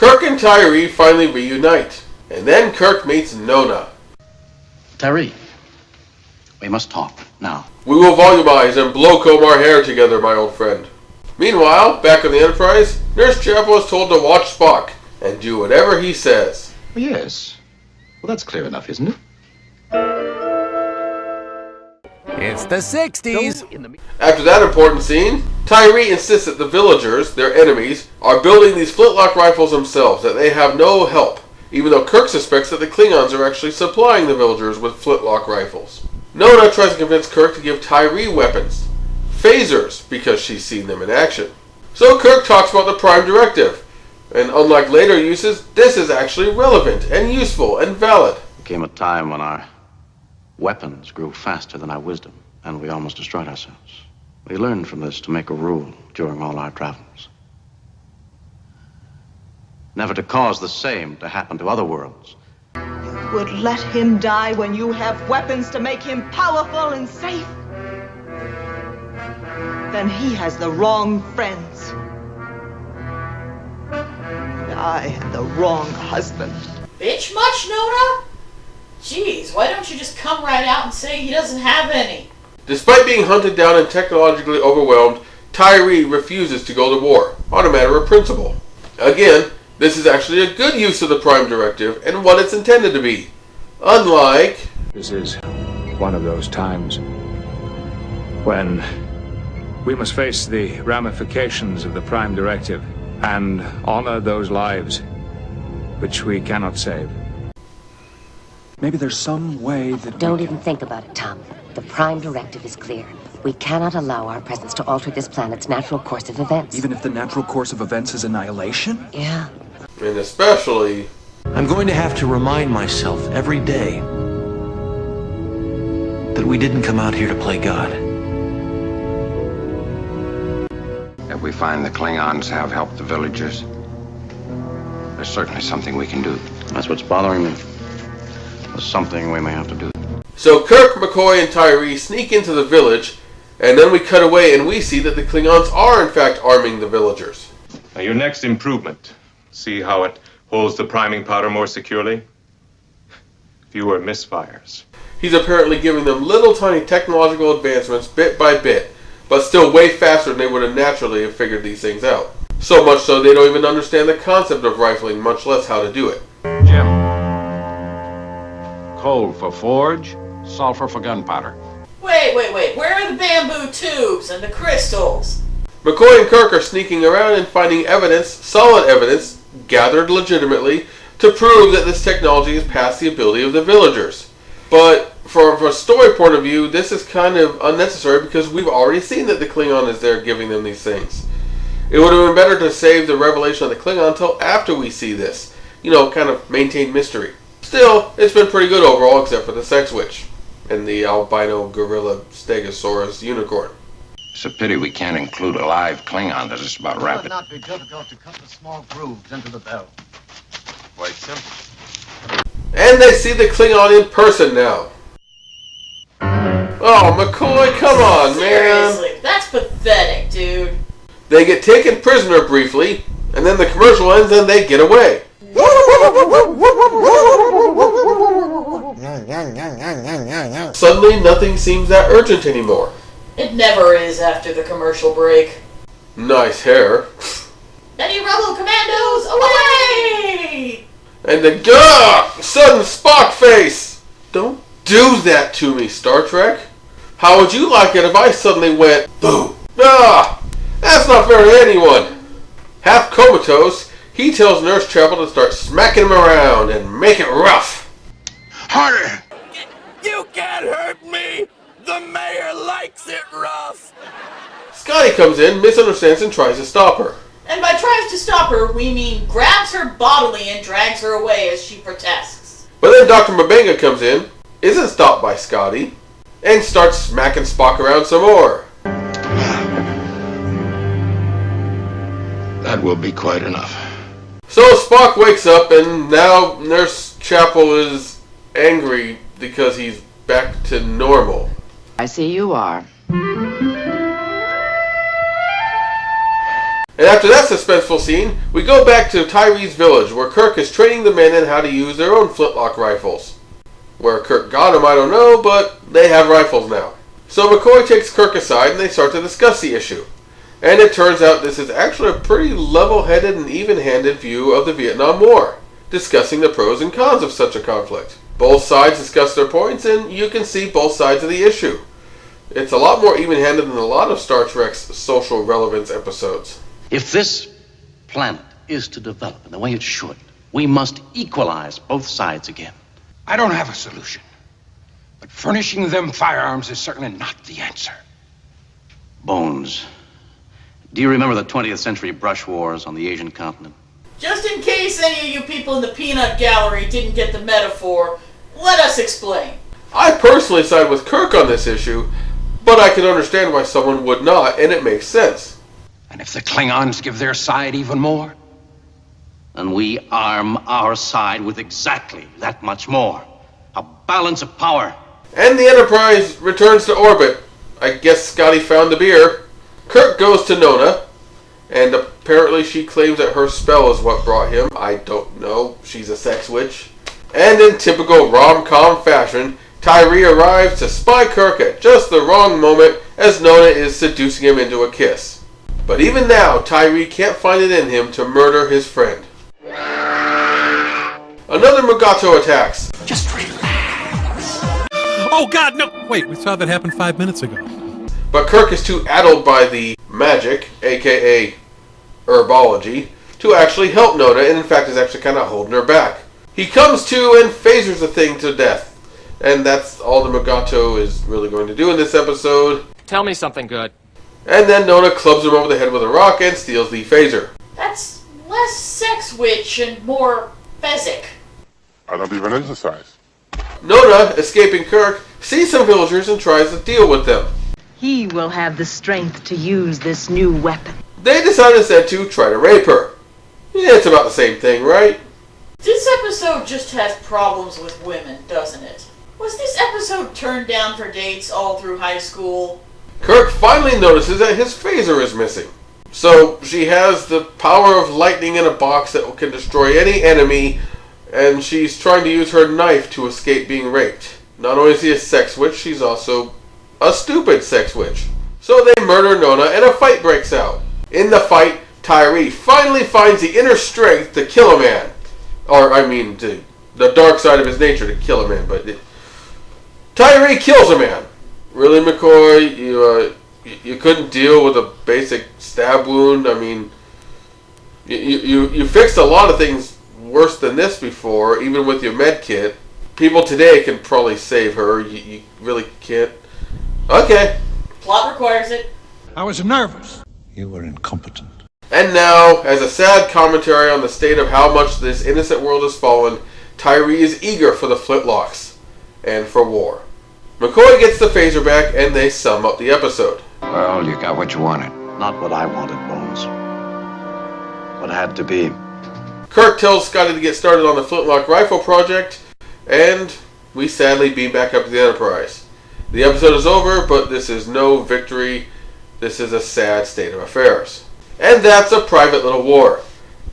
Kirk and Tyree finally reunite, and then Kirk meets Nona. Tyree, we must talk now. We will volumize and blow comb our hair together, my old friend. Meanwhile, back on the Enterprise, Nurse Chapel is told to watch Spock and do whatever he says. Yes. Well, that's clear enough, isn't it? It's the 60s. After that important scene, Tyree insists that the villagers, their enemies, are building these flintlock rifles themselves, that they have no help, even though Kirk suspects that the Klingons are actually supplying the villagers with flintlock rifles. Nona tries to convince Kirk to give Tyree weapons, phasers, because she's seen them in action. So Kirk talks about the Prime Directive, and unlike later uses, this is actually relevant and useful and valid. There came a time when our weapons grew faster than our wisdom, and we almost destroyed ourselves. We learned from this to make a rule during all our travels. Never to cause the same to happen to other worlds. You would let him die when you have weapons to make him powerful and safe? Then he has the wrong friends. And I am the wrong husband. Bitch much, Nona? Jeez, why don't you just come right out and say he doesn't have any? Despite being hunted down and technologically overwhelmed, Tyree refuses to go to war, on a matter of principle. Again, this is actually a good use of the Prime Directive and what it's intended to be. Unlike... This is one of those times when we must face the ramifications of the Prime Directive and honor those lives which we cannot save. Maybe there's some way that Don't even think about it, Tom. The Prime Directive is clear. We cannot allow our presence to alter this planet's natural course of events. Even if the natural course of events is annihilation? Yeah. And especially... I'm going to have to remind myself every day that we didn't come out here to play God. If we find the Klingons have helped the villagers, there's certainly something we can do. That's what's bothering me. There's something we may have to do. So Kirk, McCoy, and Tyree sneak into the village, and then we cut away and we see that the Klingons are in fact arming the villagers. Now your next improvement. See how it holds the priming powder more securely? Fewer misfires. He's apparently giving them little tiny technological advancements bit by bit, but still way faster than they would have naturally have figured these things out. So much so they don't even understand the concept of rifling, much less how to do it. Jim. Coal for forge, sulfur for gunpowder. Wait. Where are the bamboo tubes and the crystals? McCoy and Kirk are sneaking around and finding evidence, solid evidence, gathered legitimately, to prove that this technology is past the ability of the villagers. But from a story point of view, this is kind of unnecessary because we've already seen that the Klingon is there giving them these things. It would have been better to save the revelation of the Klingon until after we see this. You know, kind of maintain mystery. Still, it's been pretty good overall except for the sex witch and the albino gorilla stegosaurus unicorn. It's a pity we can't include a live Klingon to just about wrap it. It would not be difficult to cut the small grooves into the bell. Quite simple. And they see the Klingon in person now. Oh, McCoy, come on, man. Seriously, that's pathetic, dude. They get taken prisoner briefly, and then the commercial ends and they get away. Suddenly, nothing seems that urgent anymore. It never is after the commercial break. Nice hair. Any rebel commandos, away! And the sudden Spock face. Don't do that to me, Star Trek. How would you like it if I suddenly went boom? That's not fair to anyone. Half comatose, he tells Nurse Chapel to start smacking him around and make it rough. Harder! You can't hurt me! The mayor likes it rough! Scotty comes in, misunderstands, and tries to stop her. And by tries to stop her, we mean grabs her bodily and drags her away as she protests. But then Dr. Mabenga comes in, isn't stopped by Scotty, and starts smacking Spock around some more. That will be quite enough. So Spock wakes up, and now Nurse Chapel is angry because he's back to normal. I see you are. And after that suspenseful scene, we go back to Tyree's village, where Kirk is training the men in how to use their own flintlock rifles. Where Kirk got them, I don't know, but they have rifles now. So McCoy takes Kirk aside and they start to discuss the issue. And it turns out this is actually a pretty level-headed and even-handed view of the Vietnam War, discussing the pros and cons of such a conflict. Both sides discuss their points, and you can see both sides of the issue. It's a lot more even-handed than a lot of Star Trek's social relevance episodes. If this planet is to develop in the way it should, we must equalize both sides again. I don't have a solution, but furnishing them firearms is certainly not the answer. Bones, do you remember the 20th century brush wars on the Asian continent? Just in case any of you people in the peanut gallery didn't get the metaphor, let us explain. I personally side with Kirk on this issue, but I can understand why someone would not, and it makes sense. And if the Klingons give their side even more? Then we arm our side with exactly that much more. A balance of power. And the Enterprise returns to orbit. I guess Scotty found the beer. Kirk goes to Nona, and apparently she claims that her spell is what brought him. I don't know. She's a sex witch. And in typical rom-com fashion, Tyree arrives to spy Kirk at just the wrong moment as Nona is seducing him into a kiss. But even now, Tyree can't find it in him to murder his friend. Another Mugato attacks. Just relax. Oh God, no! Wait, we saw that happen 5 minutes ago. But Kirk is too addled by the magic, aka herbology, to actually help Nona, and in fact is actually kind of holding her back. He comes to and phasers the thing to death. And that's all the Mugato is really going to do in this episode. Tell me something good. And then Nona clubs him over the head with a rock and steals the phaser. That's less sex witch and more Fezzik. I don't even exercise. Nona, escaping Kirk, sees some villagers and tries to deal with them. He will have the strength to use this new weapon. They decide instead to try to rape her. Yeah, it's about the same thing, right? This episode just has problems with women, doesn't it? Was this episode turned down for dates all through high school? Kirk finally notices that his phaser is missing. So she has the power of lightning in a box that can destroy any enemy, and she's trying to use her knife to escape being raped. Not only is she a sex witch, she's also a stupid sex witch. So they murder Nona and a fight breaks out. In the fight, Tyree finally finds the inner strength to kill a man. Or, I mean, the dark side of his nature to kill a man, but Tyree kills a man. Really, McCoy? You couldn't deal with a basic stab wound? I mean, you fixed a lot of things worse than this before, even with your med kit. People today can probably save her. You really can't. Okay. Plot requires it. I was nervous. You were incompetent. And now, as a sad commentary on the state of how much this innocent world has fallen, Tyree is eager for the flintlocks and for war. McCoy gets the phaser back and they sum up the episode. Well, you got what you wanted. Not what I wanted, Bones. What had to be. Kirk tells Scotty to get started on the flintlock rifle project, and we sadly beam back up to the Enterprise. The episode is over, but this is no victory. This is a sad state of affairs. And that's a private little war.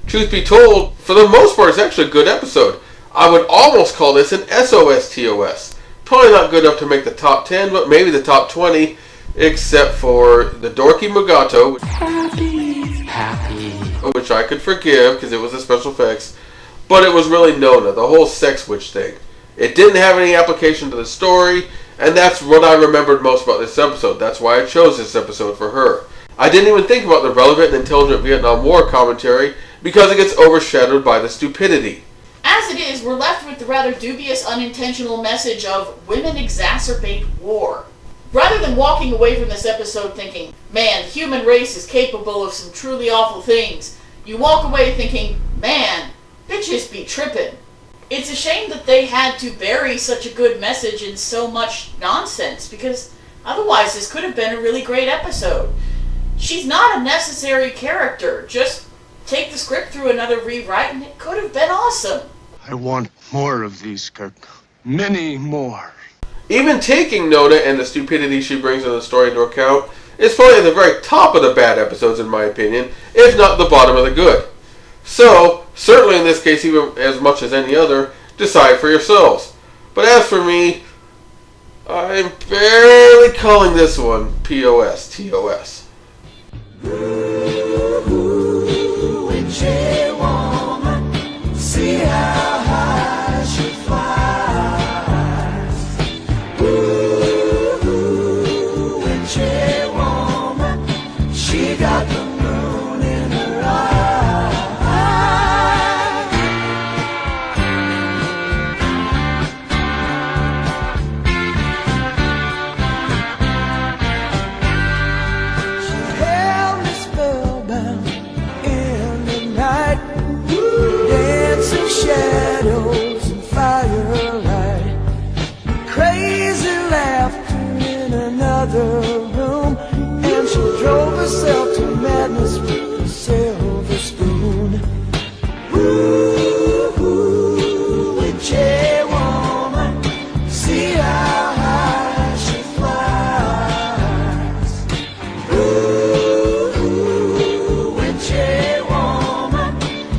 Truth be told, for the most part, it's actually a good episode. I would almost call this an SOS-TOS. Probably not good enough to make the top 10, but maybe the top 20, except for the dorky Mugato, which I could forgive because it was the special effects, but it was really Nona, the whole sex witch thing. It didn't have any application to the story, and that's what I remembered most about this episode. That's why I chose this episode for her. I didn't even think about the relevant and intelligent Vietnam War commentary because it gets overshadowed by the stupidity. As it is, we're left with the rather dubious unintentional message of women exacerbate war. Rather than walking away from this episode thinking, man, the human race is capable of some truly awful things, you walk away thinking, man, bitches be trippin'. It's a shame that they had to bury such a good message in so much nonsense, because otherwise this could have been a really great episode. She's not a necessary character. Just take the script through another rewrite and it could have been awesome. I want more of these, Kirk. Many more. Even taking Nona and the stupidity she brings in the story into account, is probably at the very top of the bad episodes in my opinion, if not the bottom of the good. So, certainly in this case, even as much as any other, decide for yourselves. But as for me, I'm barely calling this one POS TOS. Witchy woman, see how high she flies. Ooh, witchy woman, she got the moon in her eye. She held me spellbound in the night, dancing shadows and firelight, crazy laughter in another room, and she drove herself to madness with a silver spoon. Ooh, witchy woman, see how high she flies. Ooh, witchy woman,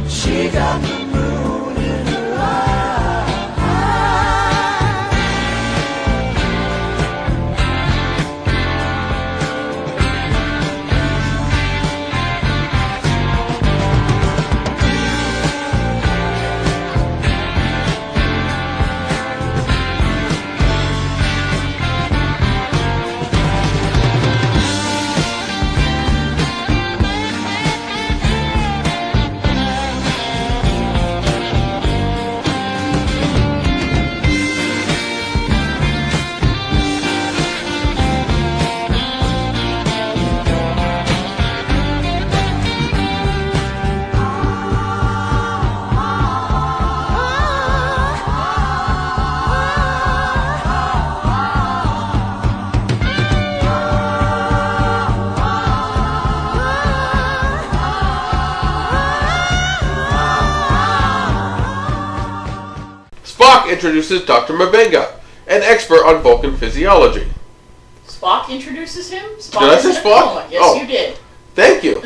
she got the moon in her eye. Spock introduces Dr. Mabenga, an expert on Vulcan physiology. Spock introduces him? Spock Did I say is in a Spock? coma. Yes, Oh. you did. Thank you.